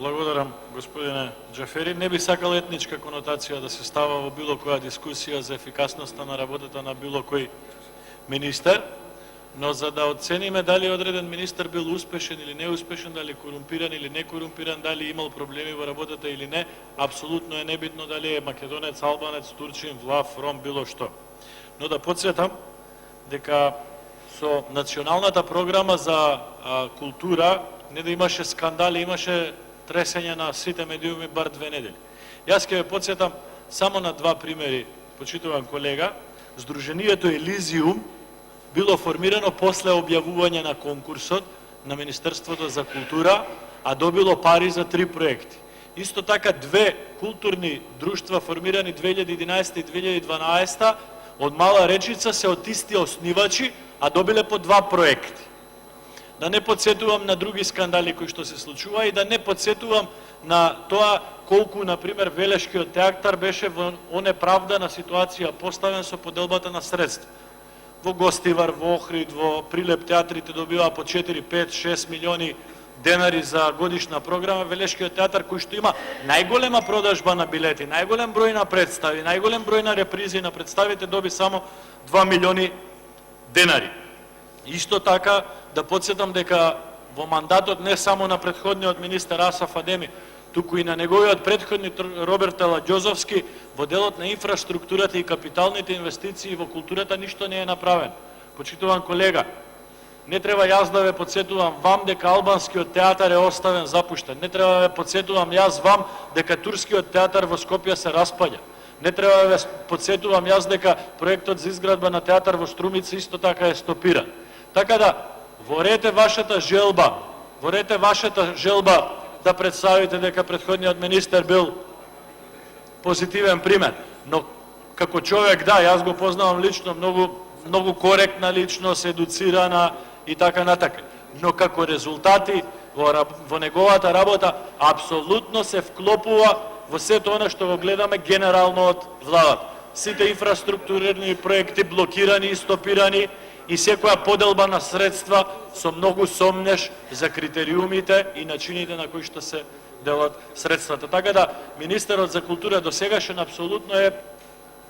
Благодарам, господине Џафери. Не би сакал етничка конотација да се става во било која дискусија за ефикасноста на работата на било кој министер, но за да оцениме дали одреден министер бил успешен или неуспешен, дали корумпиран или не корумпиран, дали имал проблеми во работата или не, апсолутно е небитно дали е македонец, албанец, турчин, влав, ром, било што. Но да подсетам дека со националната програма за култура не да имаше скандали, имаше тресење на сите медиуми бар 2 недели. Јас ќе ве подсетам само на 2 примери, почитуван колега. Сдруженијето Елизиум било формирано после објавување на конкурсот на Министерството за култура, а добило пари за 3 проекти. Исто така 2 културни друштва формирани 2011 и 2012 од Мала Речица се од исти основачи, а добиле по 2 проекти. Да не подсетувам на други скандали кои што се случува и да не подсетувам на тоа колку, например, Велешкиот театар беше во онеправдана ситуација поставен со поделбата на средства. Во Гостивар, во Охрид, во Прилеп театрите добива по 4, 5, 6 милиони денари за годишна програма. Велешкиот театар кој што има најголема продажба на билети, најголем број на представи, најголем број на репризи на представите доби само 2 милиони денари. Исто така да подсетам дека во мандатот не само на претходниот министер Асаф Адеми, туку и на неговиот претходник Роберт Аладјозовски, во делот на инфраструктурата и капиталните инвестиции во културата ништо не е направено. Почитуван колега, не треба јас да ве подсетувам вам дека албанскиот театар е оставен запуштен. Не треба да ве подсетувам јас вам дека турскиот театар во Скопје се распаѓа. Не треба да ве подсетувам јас дека проектот за изградба на театар во Струмица исто така е стопиран. Така да, ворете вашата желба да представите дека претходниот министер бил позитивен пример. Но како човек, да, јас го познавам лично, многу коректна личност, едуцирана и така натака. Но како резултати во неговата работа апсолутно се вклопува во сето она што го гледаме генерално од владата. Сите инфраструктурни проекти блокирани и стопирани и секоја поделба на средства со многу сомнеш за критериумите и начините на кои што се делат средствата. Така да, министерот за култура до сегашен апсолутно е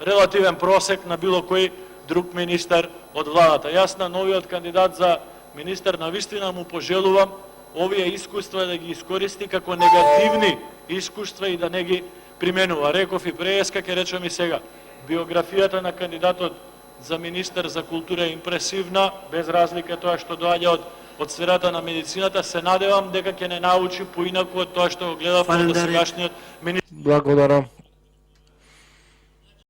релативен просек на било кој друг министер од владата. Јас на новиот кандидат за министер навистина му пожелувам овие искуства да ги искористи како негативни искуства и да не ги применува. Реков и преска, ќе речам и сега. Биографијата на кандидатот за министер за култура е импресивна, без разлика тоа што доаѓа од сферата на медицината. Се надевам дека ќе не научи поинаку од тоа што го гледав од сегашниот министер. Благодарам.